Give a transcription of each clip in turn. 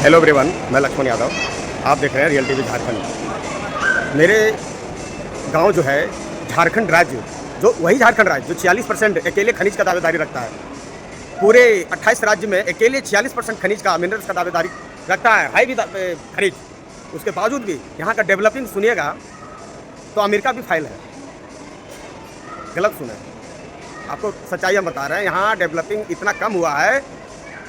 Hello everyone, मैं लक्ष्मण यादव। आप देख रहे हैं रियल टीवी झारखंड। मेरे गांव जो है झारखंड राज्य, जो वही झारखंड राज्य जो 46% अकेले खनिज का दावेदारी रखता है। पूरे 28 राज्य में अकेले 46% खनिज का, मिनरल्स का दावेदारी रखता है। हाई भी खनिज, उसके बावजूद भी यहाँ का डेवलपिंग सुनिएगा तो अमेरिका भी फाइल है। गलत सुने, आपको सच्चाई हम बता रहे हैं। यहाँ डेवलपिंग इतना कम हुआ है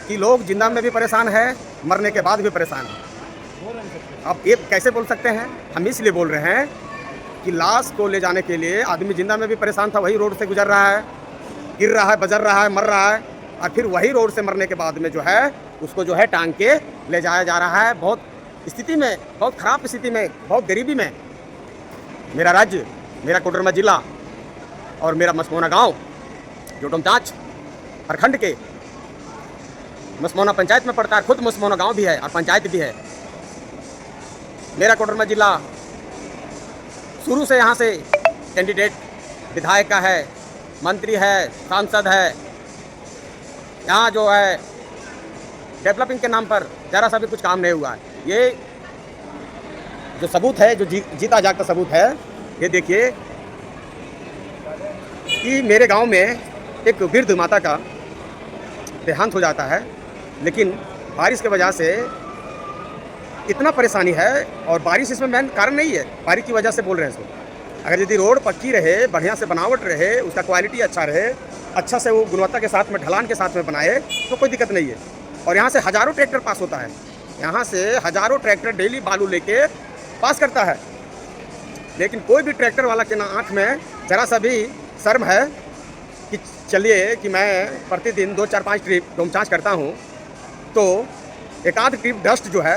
कि लोग जिंदा में भी परेशान है, मरने के बाद भी परेशान है। अब ये कैसे बोल सकते हैं? हम इसलिए बोल रहे हैं कि लाश को ले जाने के लिए आदमी जिंदा में भी परेशान था, वही रोड से गुजर रहा है, गिर रहा है, बजर रहा है, मर रहा है, और फिर वही रोड से मरने के बाद में जो है उसको जो है टांग के ले जाया जा रहा है। बहुत स्थिति में, बहुत ख़राब स्थिति में, बहुत गरीबी में मेरा राज्य, मेरा कोडरमा जिला और मेरा मसमोना गाँव जो डोमचांच प्रखंड के मसमोना पंचायत में पड़ता है। खुद मसमोना गांव भी है और पंचायत भी है। मेरा कोडरमा जिला शुरू से यहाँ से कैंडिडेट विधायक का है, मंत्री है, सांसद है। यहाँ जो है डेवलपिंग के नाम पर ज़रा सा भी कुछ काम नहीं हुआ है। ये जो सबूत है, जो जीता जागता सबूत है, ये देखिए कि मेरे गांव में एक वृद्ध माता का देहांत हो जाता है, लेकिन बारिश की वजह से इतना परेशानी है। और बारिश इसमें मेन कारण नहीं है, बारिश की वजह से बोल रहे हैं इसको। अगर यदि रोड पक्की रहे, बढ़िया से बनावट रहे, उसका क्वालिटी अच्छा रहे, अच्छा से वो गुणवत्ता के साथ में, ढलान के साथ में बनाए तो कोई दिक्कत नहीं है। और यहाँ से हज़ारों ट्रैक्टर पास होता है, यहाँ से हज़ारों ट्रैक्टर डेली बालू लेके पास करता है। लेकिन कोई भी ट्रैक्टर वाला के ना आँख में ज़रा सा भी शर्म है कि चलिए कि मैं प्रतिदिन 2, 4, 5 ट्रिप डोमचांच करता हूँ तो एक आध ट्रिप डस्ट जो है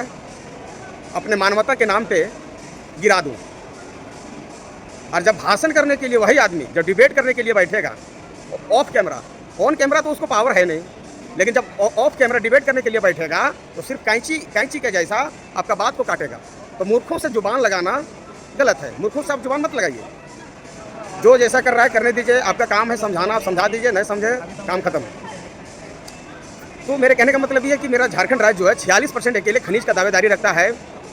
अपने मानवता के नाम पे गिरा दूँ। और जब भाषण करने के लिए वही आदमी जब डिबेट करने के लिए बैठेगा ऑफ कैमरा, ऑन कैमरा तो उसको पावर है नहीं, लेकिन जब ऑफ कैमरा डिबेट करने के लिए बैठेगा तो सिर्फ कैंची के जैसा आपका बात को काटेगा। तो मूर्खों से जुबान लगाना गलत है। मूर्खों से आप जुबान मत लगाइए। जो जैसा कर रहा है करने दीजिए, आपका काम है समझाना, आप समझा दीजिए, नहीं समझे काम खत्म। तो मेरे कहने का मतलब ये है कि मेरा झारखंड राज्य जो है 46% अकेले खनिज का दावेदारी रखता है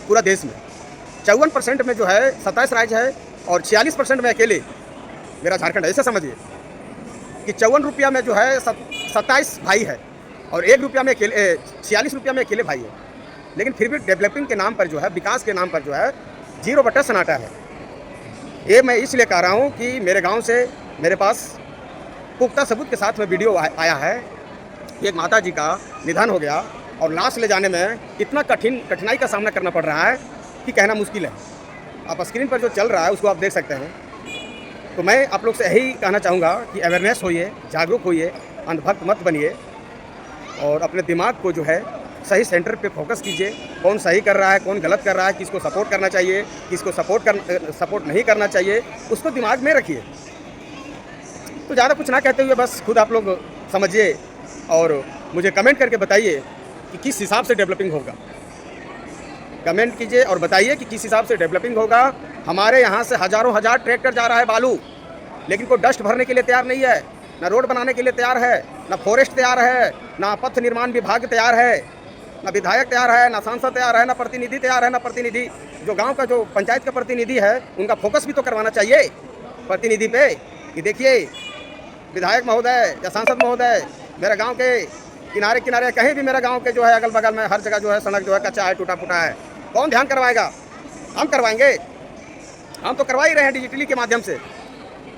पूरा देश में। 54% में जो है 27 राज्य है और 46% में अकेले मेरा झारखंड है। ऐसे समझिए कि 54 रुपया में जो है 27 भाई है और 1 रुपया में अकेले 46 रुपया में अकेले भाई है। लेकिन फिर भी डेवलपिंग के नाम पर जो है, विकास के नाम पर जो है 0 बटा सन्नाटा है। ये मैं इसलिए कह रहा हूँ कि मेरे गांव से मेरे पास पुख्ता सबूत के साथ में वीडियो आया है। एक माता जी का निधन हो गया और लाश ले जाने में इतना कठिनाई का सामना करना पड़ रहा है कि कहना मुश्किल है। आप स्क्रीन पर जो चल रहा है उसको आप देख सकते हैं। तो मैं आप लोग से यही कहना चाहूँगा कि अवेयरनेस होइए, जागरूक होइए, अंधभक्त मत बनिए और अपने दिमाग को जो है सही सेंटर पे फोकस कीजिए। कौन सही कर रहा है, कौन गलत कर रहा है, किसको सपोर्ट करना चाहिए, किसको सपोर्ट नहीं करना चाहिए, उसको दिमाग में रखिए। तो ज़्यादा कुछ ना कहते हुए बस खुद आप लोग समझिए और मुझे कमेंट करके बताइए कि किस हिसाब से डेवलपिंग होगा। कमेंट कीजिए और बताइए कि किस हिसाब से डेवलपिंग होगा। हमारे यहाँ से हज़ारों हज़ार ट्रैक्टर जा रहा है बालू, लेकिन कोई डस्ट भरने के लिए तैयार नहीं है, ना रोड बनाने के लिए तैयार है, ना फॉरेस्ट तैयार है, ना पथ निर्माण विभाग तैयार है, ना विधायक तैयार है, ना सांसद तैयार है, ना प्रतिनिधि तैयार है, ना प्रतिनिधि जो गांव का जो पंचायत का प्रतिनिधि है उनका फोकस भी तो करवाना चाहिए प्रतिनिधि पे कि देखिए विधायक महोदय या सांसद महोदय मेरे गांव के किनारे किनारे कहीं भी मेरे गांव के जो है अगल बगल में हर जगह जो है सड़क जो है कच्चा है, टूटा फूटा है, कौन ध्यान करवाएगा? हम करवाएंगे। हम तो करवा ही रहे हैं डिजिटली के माध्यम से।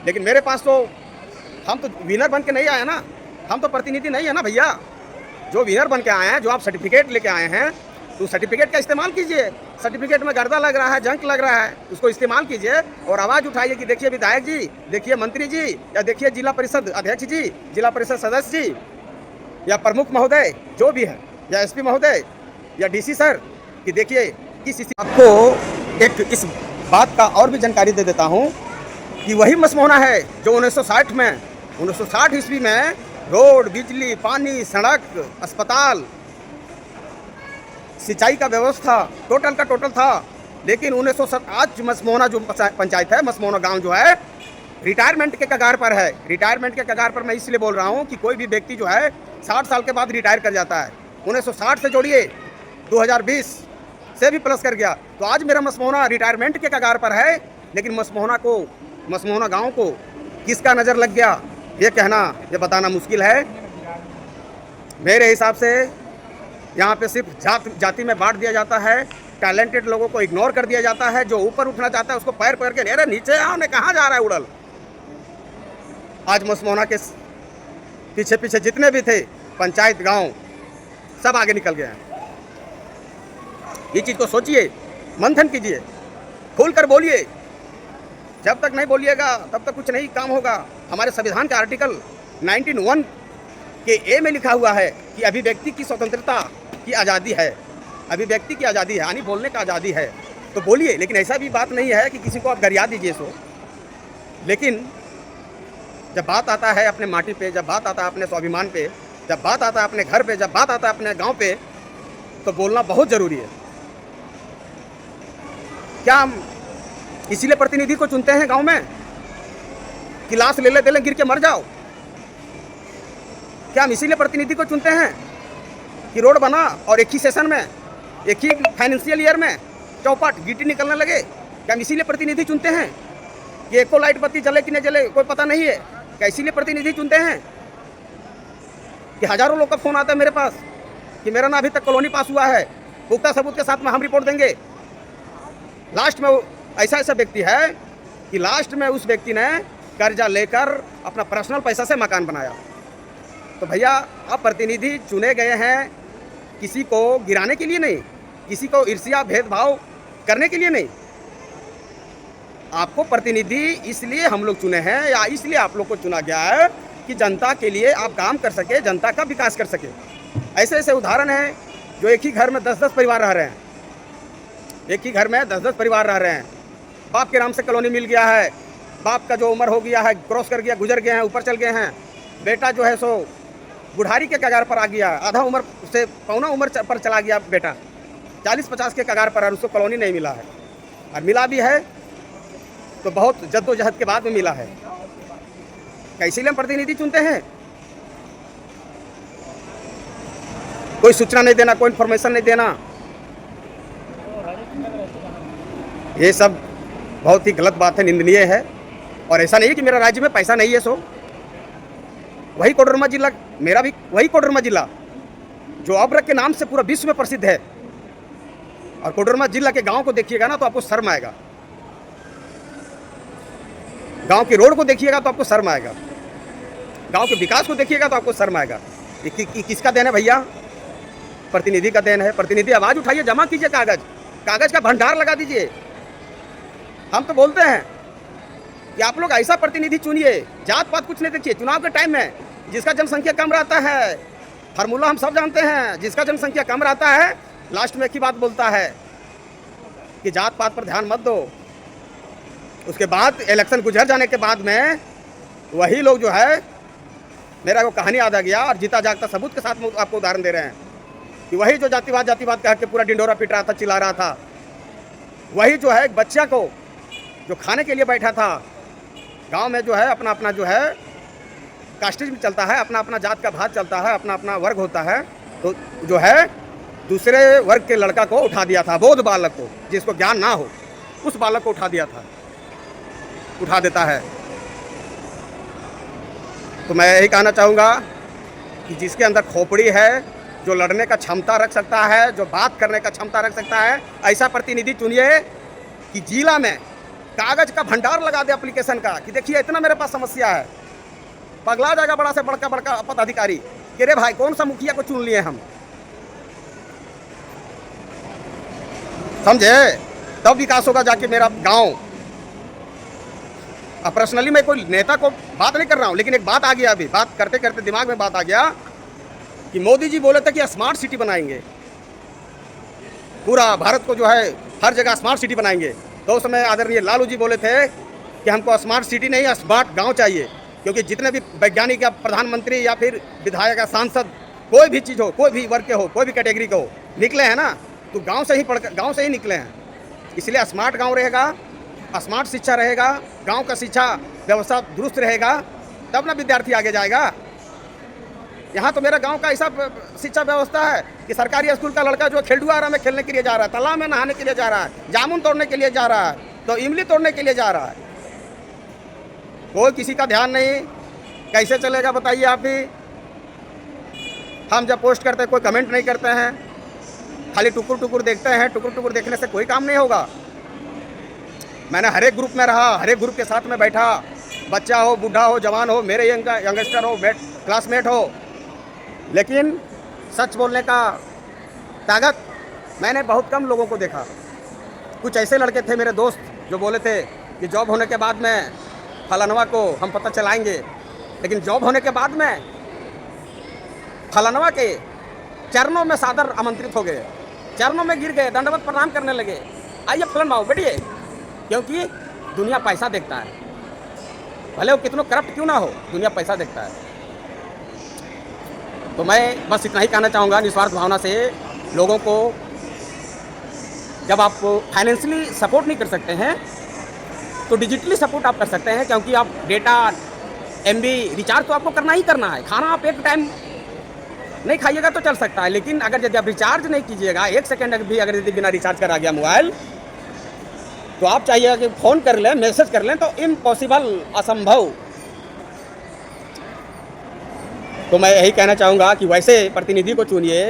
लेकिन मेरे पास तो हम तो विनर बन के नहीं आए ना, हम तो प्रतिनिधि नहीं है ना भैया। जो विनर बन के आए हैं, जो आप सर्टिफिकेट लेके आए हैं, तो सर्टिफिकेट का इस्तेमाल कीजिए। सर्टिफिकेट में गर्दा लग रहा है, जंक लग रहा है, उसको इस्तेमाल कीजिए और आवाज़ उठाइए कि देखिए विधायक जी, देखिए मंत्री जी, या देखिए जिला परिषद अध्यक्ष जी, जिला परिषद सदस्य जी, या प्रमुख महोदय जो भी है, या एसपी महोदय या डीसी सर, कि देखिए किस आपको एक इस बात का और भी जानकारी दे देता हूँ कि वही मसमोना है जो 1960 ईस्वी में रोड, बिजली, पानी, सड़क, अस्पताल, सिंचाई का व्यवस्था टोटल का टोटल था। लेकिन 1960 आज मसमोना जो पंचायत है, मसमोना गांव जो है रिटायरमेंट के कगार पर है। रिटायरमेंट के कगार पर मैं इसलिए बोल रहा हूँ कि कोई भी व्यक्ति जो है 60 साल के बाद रिटायर कर जाता है। 1960 से जोड़िए 2020 से भी प्लस कर गया। तो आज मेरा मसमोहना रिटायरमेंट के कगार पर है, लेकिन मसमोहना गांव को किसका नज़र लग गया ये कहना, ये बताना मुश्किल है। मेरे हिसाब से यहाँ पे सिर्फ जाति में बांट दिया जाता है, टैलेंटेड लोगों को इग्नोर कर दिया जाता है। जो ऊपर उठना चाहता है उसको पैर पकड़ के अरे नीचे आओ, ने कहाँ जा रहा है उड़ल। आज मसमोहना के पीछे पीछे जितने भी थे पंचायत गांव सब आगे निकल गए हैं। ये चीज़ को सोचिए, मंथन कीजिए, खोल कर बोलिए। जब तक नहीं बोलिएगा तब तक कुछ नहीं काम होगा। हमारे संविधान का आर्टिकल 19(1) के ए में लिखा हुआ है कि अभिव्यक्ति की स्वतंत्रता की आज़ादी है, अभिव्यक्ति की आज़ादी है, यानी बोलने का आज़ादी है। तो बोलिए, लेकिन ऐसा भी बात नहीं है कि किसी को आप गरिया दीजिए सो। लेकिन जब बात आता है अपने माटी पे, जब बात आता है अपने स्वाभिमान पे, जब बात आता है अपने घर पे, जब बात आता है अपने गांव पे, तो बोलना बहुत ज़रूरी है। क्या हम इसीलिए प्रतिनिधि को चुनते हैं गांव में कि लाश ले ले गिर के मर जाओ? क्या हम इसीलिए प्रतिनिधि को चुनते हैं कि रोड बना और एक ही सेशन में, एक ही फाइनेंशियल ईयर में चौपट गिट्टी निकलने लगे? क्या हम इसीलिए प्रतिनिधि चुनते हैं कि एको लाइट बत्ती जले कि नहीं जले कोई पता नहीं है? क्या इसीलिए प्रतिनिधि चुनते हैं कि हज़ारों लोग का फ़ोन आता है मेरे पास कि मेरा ना अभी तक कॉलोनी पास हुआ है, पुख्ता सबूत के साथ में हम रिपोर्ट देंगे? लास्ट में ऐसा व्यक्ति है कि लास्ट में उस व्यक्ति ने कर्जा लेकर अपना पर्सनल पैसा से मकान बनाया। तो भैया, आप प्रतिनिधि चुने गए हैं किसी को गिराने के लिए नहीं, किसी को ईर्ष्या भेदभाव करने के लिए नहीं। आपको प्रतिनिधि इसलिए हम लोग चुने हैं, या इसलिए आप लोग को चुना गया है कि जनता के लिए आप काम कर सके, जनता का विकास कर सके। ऐसे ऐसे उदाहरण हैं जो एक ही घर में 10-10 परिवार रह रहे हैं, एक ही घर में 10-10 परिवार रह रहे हैं। बाप के नाम से कॉलोनी मिल गया है, बाप का जो उम्र हो गया है, क्रॉस कर गया, गुजर गए हैं, ऊपर चल गए हैं। बेटा जो है सो बुढ़ारी के कगार पर आ गया, आधा उम्र से पौना उम्र पर चला गया बेटा, 40-50 के कगार पर, और उसको कॉलोनी नहीं मिला है। और मिला भी है तो बहुत जद्दोजहद के बाद में मिला है। कैसे हम प्रतिनिधि चुनते हैं? कोई सूचना नहीं देना, कोई इन्फॉर्मेशन नहीं देना, ये सब बहुत ही गलत बात है, निंदनीय है। और ऐसा नहीं कि मेरा राज्य में पैसा नहीं है सो। वही कोडरमा जिला, मेरा भी वही कोडरमा जिला जो अब्रक के नाम से पूरा विश्व में प्रसिद्ध है। और कोडरमा जिला के गांव को देखिएगा ना तो आपको शर्म आएगा, गांव की रोड को देखिएगा तो आपको शर्म आएगा, गांव के विकास को देखिएगा तो आपको शर्म आएगा। ये किसका देन है भैया? प्रतिनिधि का देन है। प्रतिनिधि आवाज़ उठाइए, जमा कीजिए, कागज़ का भंडार लगा दीजिए। हम तो बोलते हैं कि आप लोग ऐसा प्रतिनिधि चुनिए, जात पात कुछ नहीं देखिए। चुनाव के टाइम में जिसका जनसंख्या कम रहता है, फार्मूला हम सब जानते हैं, जिसका जनसंख्या कम रहता है लास्ट में एक ही बात बोलता है कि जात पात पर ध्यान मत दो। उसके बाद इलेक्शन गुजर जाने के बाद में वही लोग जो है, मेरा वो कहानी याद आ गया और जीता जागता सबूत के साथ में आपको उदाहरण दे रहे हैं कि वही जो जातिवाद कह के पूरा डिंडोरा पिट रहा था, चिल्ला रहा था, वही जो है एक बच्चा को जो खाने के लिए बैठा था, गांव में जो है अपना अपना जो है कास्टिज्म चलता है, अपना अपना जात का भात चलता है, अपना अपना वर्ग होता है। तो जो है दूसरे वर्ग के लड़का को उठा दिया था, बोध बालक को, जिसको ज्ञान ना हो, उस बालक को उठा देता है। तो मैं यही कहना चाहूँगा कि जिसके अंदर खोपड़ी है, जो लड़ने का क्षमता रख सकता है, जो बात करने का क्षमता रख सकता है, ऐसा प्रतिनिधि चुनिए कि जिला में कागज का भंडार लगा दे एप्लीकेशन का कि देखिए इतना मेरे पास समस्या है। पगला जाएगा बड़ा से बड़का पदाधिकारी कि रे भाई कौन सा मुखिया को चुन लिए हम, समझे? तब विकास होगा जाके मेरा गांव। अब पर्सनली मैं कोई नेता को बात नहीं कर रहा हूं, लेकिन एक बात आ गया, अभी बात करते करते दिमाग में बात आ गया कि मोदी जी बोले थे कि स्मार्ट सिटी बनाएंगे, पूरा भारत को जो है हर जगह स्मार्ट सिटी बनाएंगे। तो उस समय आदरणीय लालू जी बोले थे कि हमको स्मार्ट सिटी नहीं, स्मार्ट गांव चाहिए, क्योंकि जितने भी वैज्ञानिक या प्रधानमंत्री या फिर विधायक या सांसद, कोई भी चीज़ हो, कोई भी वर्ग के हो, कोई भी कैटेगरी के हो, निकले हैं ना तो गांव से ही निकले हैं। इसलिए स्मार्ट गांव रहेगा, स्मार्ट शिक्षा रहेगा, गांव का शिक्षा व्यवस्था दुरुस्त रहेगा, तब ना विद्यार्थी आगे जाएगा। यहाँ तो मेरा गांव का ऐसा शिक्षा व्यवस्था है कि सरकारी स्कूल का लड़का जो खेलडुआरा में खेलने के लिए जा रहा है, तालाब में नहाने के लिए जा रहा है, जामुन तोड़ने के लिए जा रहा है, तो इमली तोड़ने के लिए जा रहा है, कोई किसी का ध्यान नहीं। कैसे चलेगा बताइए आप ही। हम जब पोस्ट करते हैं कोई कमेंट नहीं करते हैं, खाली टुकुर टुकुर देखते हैं। टुकुर टुकुर देखने से कोई काम नहीं होगा। मैंने हर एक ग्रुप में रहा, हर एक ग्रुप के साथ में बैठा, बच्चा हो, बूढ़ा हो, जवान हो, मेरे यंगस्टर हो, क्लासमेट हो, लेकिन सच बोलने का ताकत मैंने बहुत कम लोगों को देखा। कुछ ऐसे लड़के थे मेरे दोस्त जो बोले थे कि जॉब होने के बाद में फलानवा को हम पता चलाएंगे, लेकिन जॉब होने के बाद में फलानवा के चरणों में सादर आमंत्रित हो गए, चरणों में गिर गए, दंडवत प्रणाम करने लगे, आइए फलाना आओ बैठिए, क्योंकि दुनिया पैसा देखता है। भले वो कितना करप्ट क्यों ना हो, दुनिया पैसा देखता है। तो मैं बस इतना ही कहना चाहूँगा निस्वार्थ भावना से लोगों को, जब आप फाइनेंशियली सपोर्ट नहीं कर सकते हैं तो डिजिटली सपोर्ट आप कर सकते हैं, क्योंकि आप डेटा एमबी रिचार्ज तो आपको करना ही करना है। खाना आप एक टाइम नहीं खाइएगा तो चल सकता है, लेकिन अगर यदि आप रिचार्ज नहीं कीजिएगा, 1 सेकेंड भी अगर यदि बिना रिचार्ज करा गया मोबाइल, तो आप चाहिएगा कि फ़ोन कर लें, मैसेज कर लें, तो इम्पॉसिबल, असंभव। तो मैं यही कहना चाहूँगा कि वैसे प्रतिनिधि को चुनिए,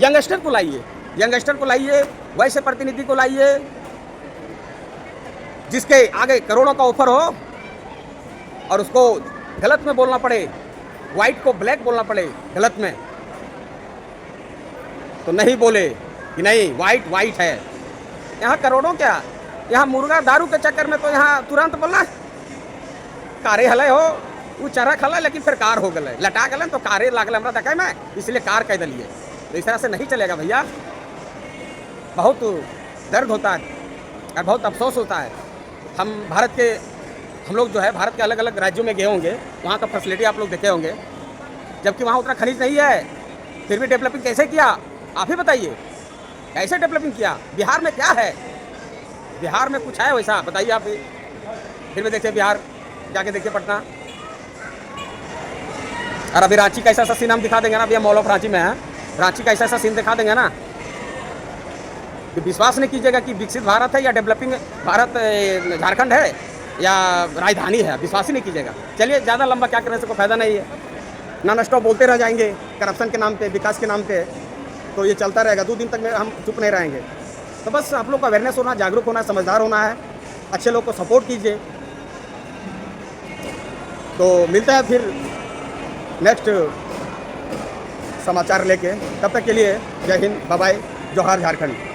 यंगस्टर को लाइए, यंगस्टर को लाइए, वैसे प्रतिनिधि को लाइए जिसके आगे करोड़ों का ऑफर हो और उसको गलत में बोलना पड़े, वाइट को ब्लैक बोलना पड़े गलत में, तो नहीं बोले कि नहीं वाइट वाइट है। यहाँ करोड़ों क्या, यहाँ मुर्गा दारू के चक्कर में तो यहाँ तुरंत बोलना कारे हले हो, वो चरक हला, लेकिन फिर कार हो गए, लटा गए तो कारे लागल हमरा देखे में, इसलिए कार कह दिलिए। तो इस तरह से नहीं चलेगा भैया। बहुत दर्द होता है और बहुत अफसोस होता है। हम लोग जो है भारत के अलग अलग राज्यों में गए होंगे, वहाँ का फैसिलिटी आप लोग देखे होंगे, जबकि वहाँ उतना खनिज नहीं है, फिर भी डेवलपिंग कैसे किया आप ही बताइए, कैसे डेवलपिंग किया। बिहार में क्या है, बिहार में कुछ है वैसा बताइए आप ही। फिर भी देखिए बिहार जाके देखिए पटना, और अभी रांची का ऐसा सीन हम दिखा देंगे ना, अभी हम मॉल ऑफ रांची में है, रांची का ऐसा सीन दिखा देंगे ना कि विश्वास नहीं कीजिएगा कि विकसित भारत है या डेवलपिंग भारत झारखंड है या राजधानी है, विश्वास ही नहीं कीजिएगा। चलिए ज़्यादा लंबा क्या करने से कोई फायदा नहीं है, नॉन स्टॉप बोलते रह जाएंगे करप्शन के नाम पे, विकास के नाम पे, तो ये चलता रहेगा। 2 दिन तक में हम चुप नहीं रहेंगे। तो बस आप लोग को अवेयरनेस होना, जागरूक होना, समझदार होना है, अच्छे लोग को सपोर्ट कीजिए। तो मिलता है फिर नेक्स्ट समाचार लेके, तब तक के लिए जय हिंद, बाय बाय, जोहार झारखंड।